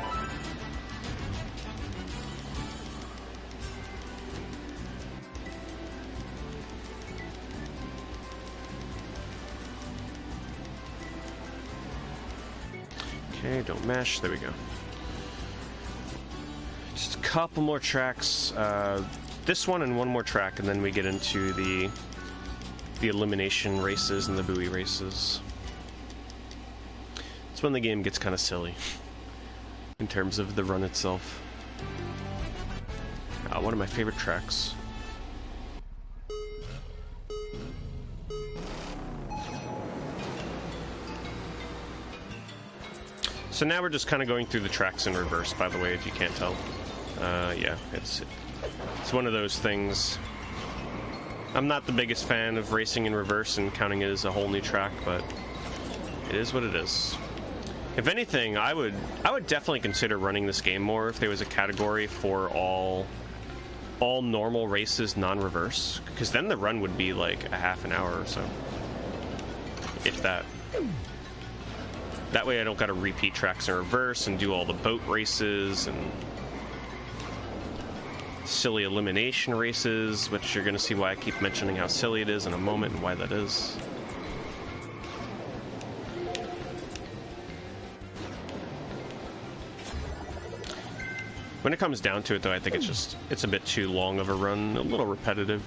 Okay, don't mash. There we go. Just a couple more tracks. This one and one more track, and then we get into the elimination races and the buoy races. It's when the game gets kind of silly in terms of the run itself. One of my favorite tracks. So now we're just kind of going through the tracks in reverse, by the way, if you can't tell. Yeah, it's one of those things. I'm not the biggest fan of racing in reverse and counting it as a whole new track, but it is what it is. If anything, I would definitely consider running this game more if there was a category for all normal races, non-reverse, because then the run would be like a half an hour or so, if that. That way I don't gotta repeat tracks in reverse and do all the boat races and silly elimination races, which you're gonna see why I keep mentioning how silly it is in a moment and why that is. When it comes down to it, though, I think it's a bit too long of a run, a little repetitive.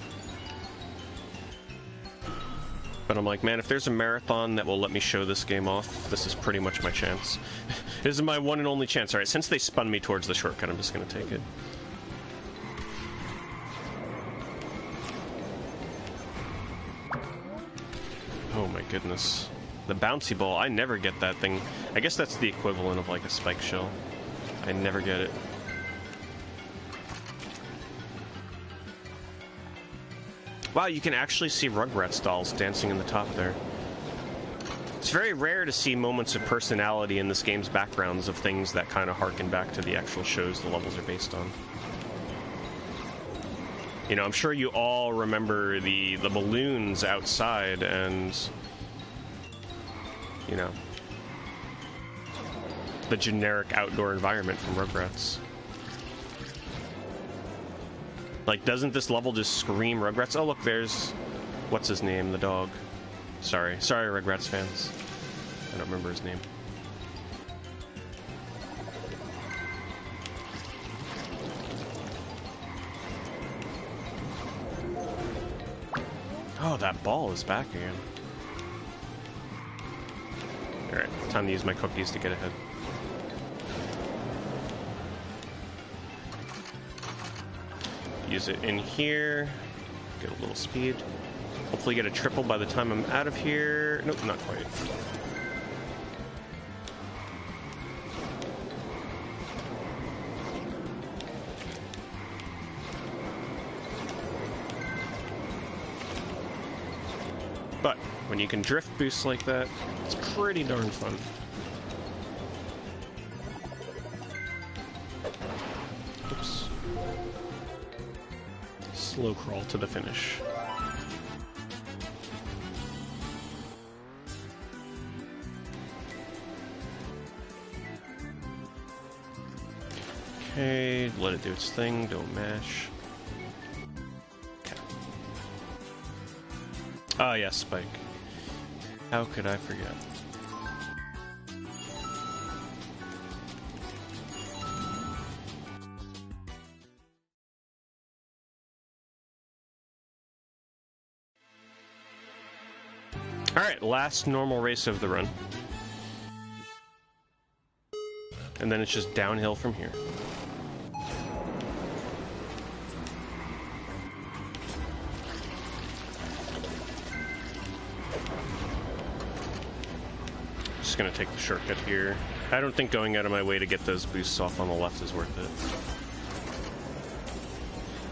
But I'm like, man, if there's a marathon that will let me show this game off, this is pretty much my chance. This is my one and only chance. All right, since they spun me towards the shortcut, I'm just going to take it. Oh my goodness. The bouncy ball, I never get that thing. I guess that's the equivalent of like a spike shell. I never get it. Wow, you can actually see Rugrats dolls dancing in the top there. It's very rare to see moments of personality in this game's backgrounds of things that kind of harken back to the actual shows the levels are based on. You know, I'm sure you all remember the balloons outside and, you know, the generic outdoor environment from Rugrats. Like, doesn't this level just scream Rugrats? Oh, look, there's... What's his name? The dog. Sorry, Rugrats fans. I don't remember his name. Oh, that ball is back again. Alright, time to use my cookies to get ahead. Use it in here, get a little speed. Hopefully get a triple by the time I'm out of here. Nope, not quite. But when you can drift boost like that, it's pretty darn fun. Oops. Slow crawl to the finish. Okay, let it do its thing, don't mash. Oh, yeah, Spike. How could I forget? Alright, last normal race of the run. And then it's just downhill from here. Just gonna take the shortcut here. I don't think going out of my way to get those boosts off on the left is worth it.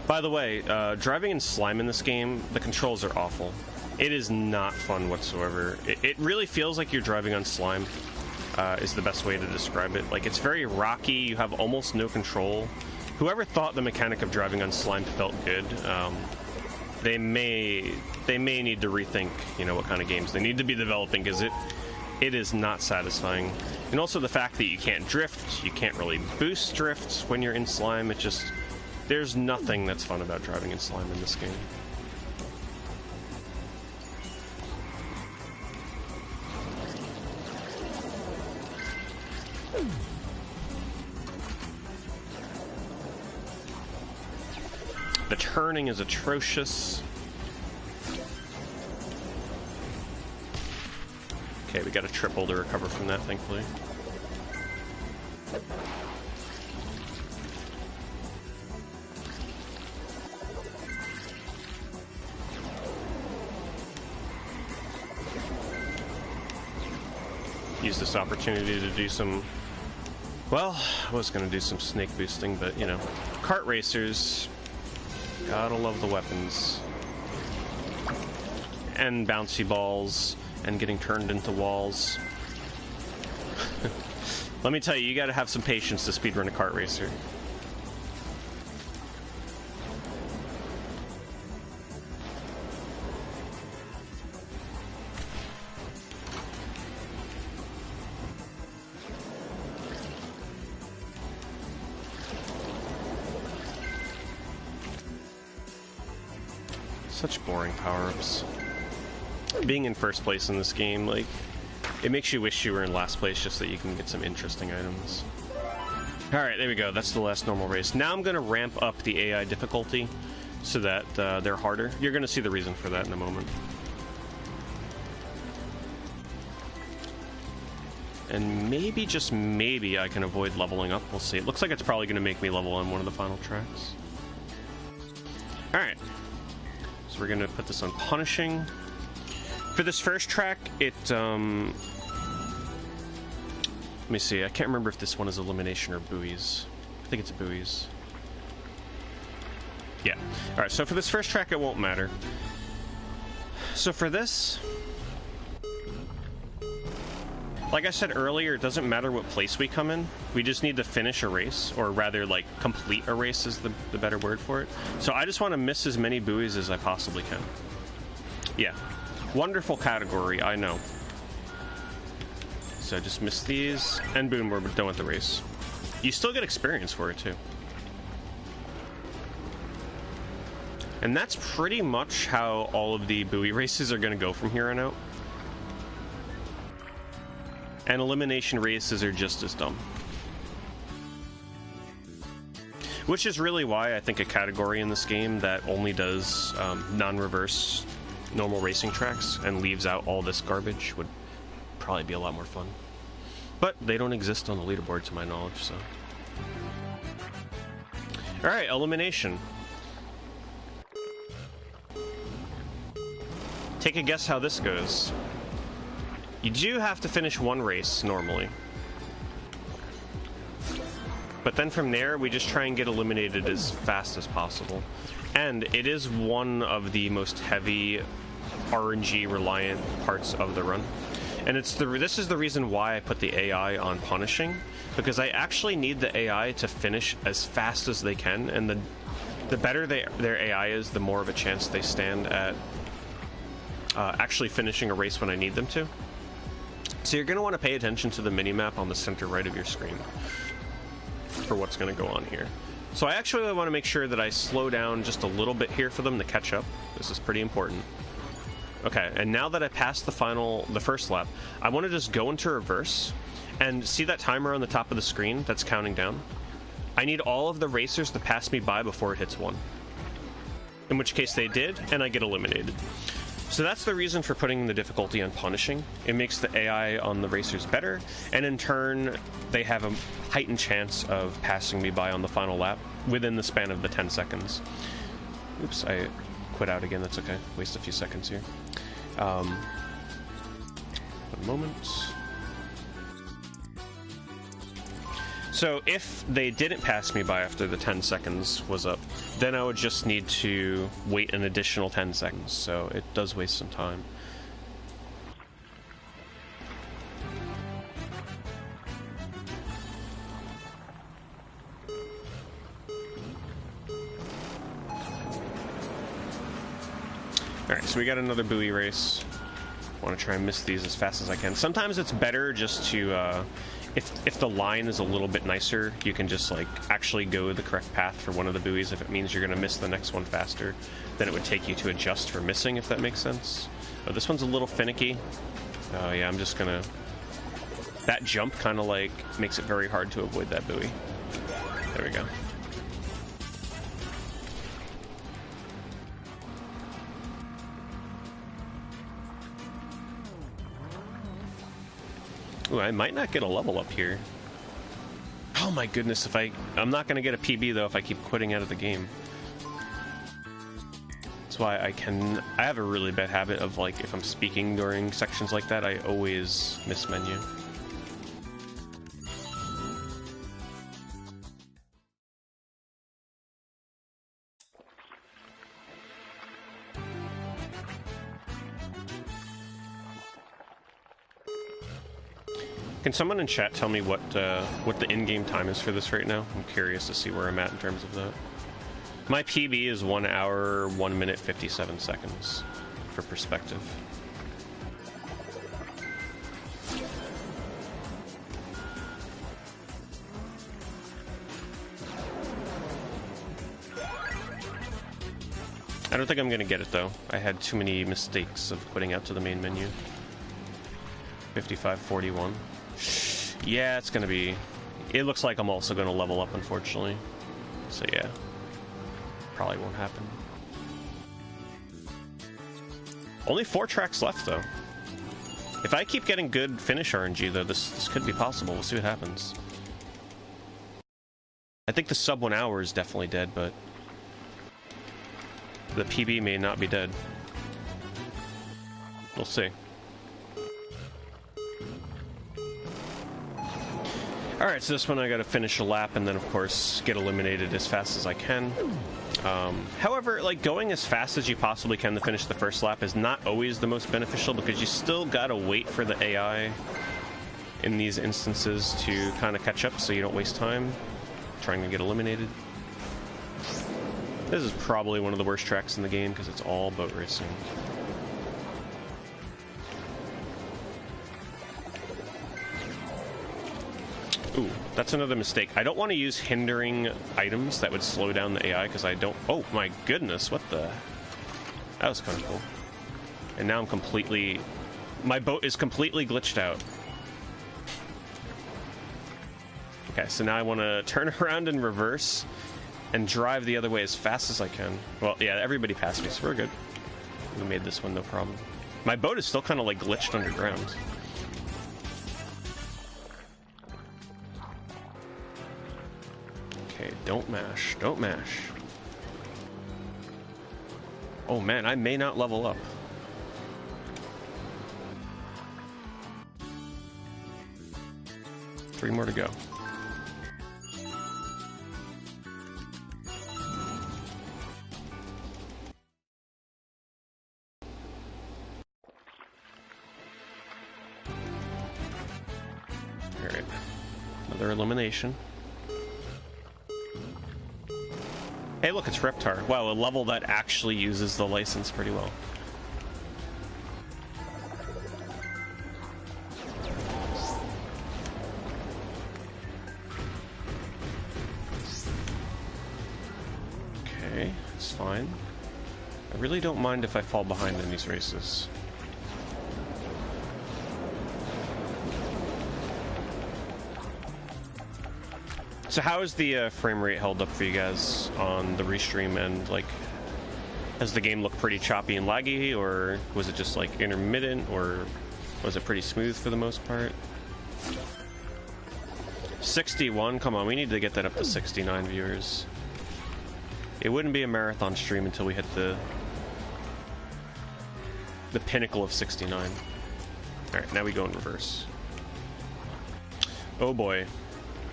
By the way, driving in slime in this game, the controls are awful. It is not fun whatsoever. It really feels like you're driving on slime, is the best way to describe it. Like, it's very rocky, you have almost no control. Whoever thought the mechanic of driving on slime felt good, they may need to rethink, you know, what kind of games they need to be developing, because it is not satisfying. And also the fact that you can't drift, you can't really boost drift when you're in slime. It just, there's nothing that's fun about driving in slime in this game. The turning is atrocious. Okay, we got a triple to recover from that, thankfully. Use this opportunity to do some... Well, I was going to do some snake boosting, but, you know. Kart racers... Gotta love the weapons. And bouncy balls, and getting turned into walls. Let me tell you, you gotta have some patience to speedrun a kart racer. Such boring power-ups. Being in first place in this game, like, it makes you wish you were in last place just so that you can get some interesting items. Alright, there we go. That's the last normal race. Now I'm going to ramp up the AI difficulty so that they're harder. You're going to see the reason for that in a moment. And maybe, just maybe, I can avoid leveling up. We'll see. It looks like it's probably going to make me level on one of the final tracks. Alright. So we're gonna put this on punishing. For this first track, it, let me see, I can't remember if this one is elimination or buoys. I think it's buoys. Yeah. Alright, so for this first track, it won't matter. So for this... Like I said earlier, it doesn't matter what place we come in. We just need to finish a race, or rather, like, complete a race is the better word for it. So I just want to miss as many buoys as I possibly can. Yeah. Wonderful category, I know. So just miss these, and boom, we're done with the race. You still get experience for it, too. And that's pretty much how all of the buoy races are going to go from here on out. And elimination races are just as dumb. Which is really why I think a category in this game that only does non-reverse normal racing tracks and leaves out all this garbage would probably be a lot more fun. But they don't exist on the leaderboard to my knowledge, so... Alright, elimination. Take a guess how this goes. You do have to finish one race, normally. But then from there, we just try and get eliminated as fast as possible. And it is one of the most heavy RNG-reliant parts of the run. And this is the reason why I put the AI on punishing, because I actually need the AI to finish as fast as they can, and the better their AI is, the more of a chance they stand at actually finishing a race when I need them to. So you're going to want to pay attention to the minimap on the center right of your screen for what's going to go on here. So I actually want to make sure that I slow down just a little bit here for them to catch up. This is pretty important. Okay, and now that I passed the first lap, I want to just go into reverse and see that timer on the top of the screen that's counting down. I need all of the racers to pass me by before it hits 1. In which case they did, and I get eliminated. So that's the reason for putting the difficulty on punishing. It makes the AI on the racers better, and in turn, they have a heightened chance of passing me by on the final lap within the span of the 10 seconds. Oops, I quit out again, that's okay. Waste a few seconds here. One moment. So if they didn't pass me by after the 10 seconds was up, then I would just need to wait an additional 10 seconds, so it does waste some time. Alright, so we got another buoy race. I want to try and miss these as fast as I can. Sometimes it's better just to, if the line is a little bit nicer, you can just like actually go the correct path for one of the buoys. If it means you're going to miss the next one faster, then it would take you to adjust for missing, if that makes sense. Oh, this one's a little finicky. Oh yeah, I'm just gonna... That jump kind of like makes it very hard to avoid that buoy. There we go. Ooh, I might not get a level up here. Oh my goodness, I'm not gonna get a PB though if I keep quitting out of the game. That's why I have a really bad habit of, like, if I'm speaking during sections like that, I always miss menu. Can someone in chat tell me what the in-game time is for this right now? I'm curious to see where I'm at in terms of that. My PB is 1 hour, 1 minute, 57 seconds, for perspective. I don't think I'm gonna get it though. I had too many mistakes of quitting out to the main menu. 55-41. Yeah, it's gonna be... It looks like I'm also gonna level up, unfortunately. So yeah. Probably won't happen. Only 4 tracks left, though. If I keep getting good finish RNG, though, this could be possible. We'll see what happens. I think the sub 1 hour is definitely dead, but... the PB may not be dead. We'll see. Alright, so this one I gotta finish a lap and then, of course, get eliminated as fast as I can. However, like, going as fast as you possibly can to finish the first lap is not always the most beneficial because you still gotta wait for the AI in these instances to kind of catch up so you don't waste time trying to get eliminated. This is probably one of the worst tracks in the game because it's all boat racing. Ooh, that's another mistake. I don't want to use hindering items that would slow down the AI because I don't... Oh my goodness, what the... That was kind of cool. And now I'm completely... My boat is completely glitched out. Okay, so now I want to turn around in reverse and drive the other way as fast as I can. Well, yeah, everybody passed me, so we're good. We made this one, no problem. My boat is still kind of like glitched underground. Okay, don't mash, don't mash. Oh man, I may not level up. Three more to go. Alright, another elimination. Hey look, it's Reptar. Wow, a level that actually uses the license pretty well. really don't mind if I fall behind in these races. So how is the frame rate held up for you guys on the restream, and like, has the game looked pretty choppy and laggy, or was it just like intermittent, or was it pretty smooth for the most part? 61, come on, we need to get that up to 69 viewers. It wouldn't be a marathon stream until we hit the pinnacle of 69. Alright, now we go in reverse. Oh boy.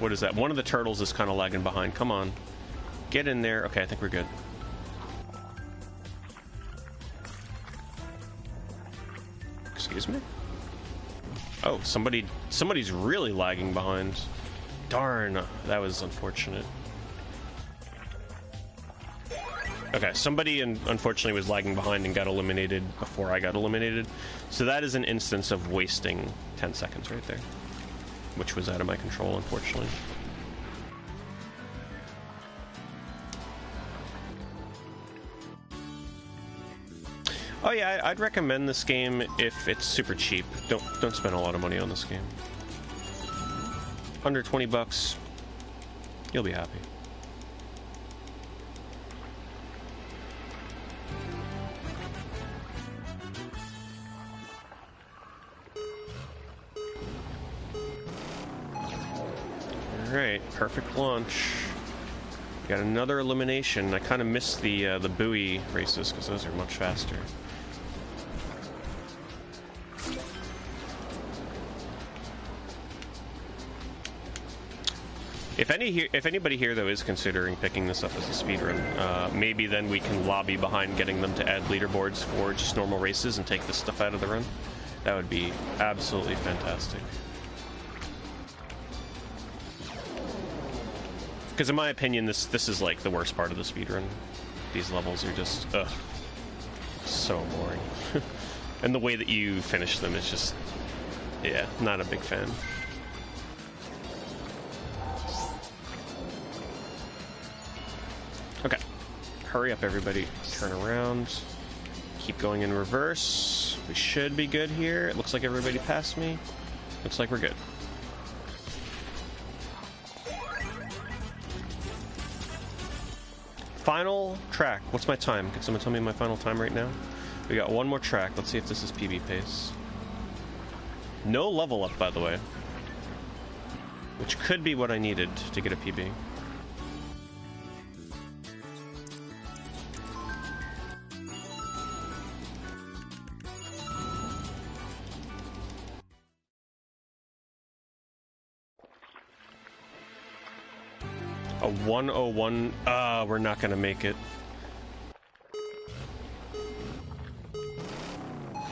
What is that? One of the turtles is kind of lagging behind. Come on. Get in there. Okay, I think we're good. Excuse me? Oh, somebody's really lagging behind. Darn, that was unfortunate. Okay, somebody unfortunately was lagging behind and got eliminated before I got eliminated. So that is an instance of wasting 10 seconds right there, which was out of my control, unfortunately. Oh yeah, I'd recommend this game if it's super cheap. Don't spend a lot of money on this game. Under 20 bucks, you'll be happy. Alright, perfect launch. Got another elimination. I kind of missed the buoy races because those are much faster. If anybody here though is considering picking this up as a speedrun, maybe then we can lobby behind getting them to add leaderboards for just normal races and take this stuff out of the run. That would be absolutely fantastic. Because in my opinion, this is like the worst part of the speedrun. These levels are just, so boring. And the way that you finish them is just, yeah, not a big fan. Okay, hurry up everybody, turn around, keep going in reverse. We should be good here. It looks like everybody passed me. Looks like we're good. Final track. What's my time? Can someone tell me my final time right now? We got one more track. Let's see if this is PB pace. No level up, by the way. Which could be what I needed to get a PB. A 101. We're not gonna make it.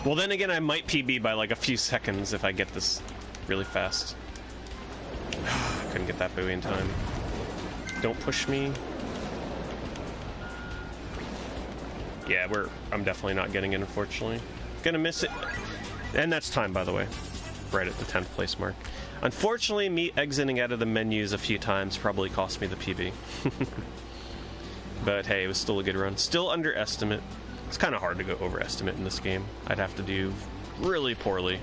Well, then again, I might PB by like a few seconds if I get this really fast. Couldn't get that buoy in time. Don't push me. Yeah, I'm definitely not getting it, unfortunately. Gonna miss it. And that's time, by the way. Right at the 10th place mark. Unfortunately, me exiting out of the menus a few times probably cost me the PB. But hey, it was still a good run. Still underestimate. It's kind of hard to go overestimate in this game. I'd have to do really poorly.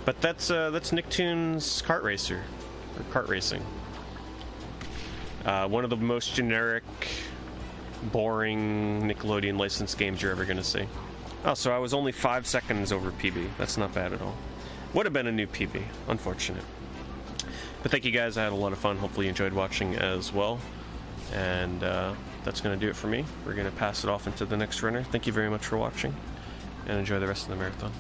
But that's Nicktoons Kart Racer, or kart racing. One of the most generic, boring Nickelodeon licensed games you're ever going to see. Oh, so I was only 5 seconds over PB. That's not bad at all. Would have been a new PB. Unfortunate. But thank you guys. I had a lot of fun. Hopefully you enjoyed watching as well. And that's going to do it for me. We're going to pass it off into the next runner. Thank you very much for watching, and enjoy the rest of the marathon.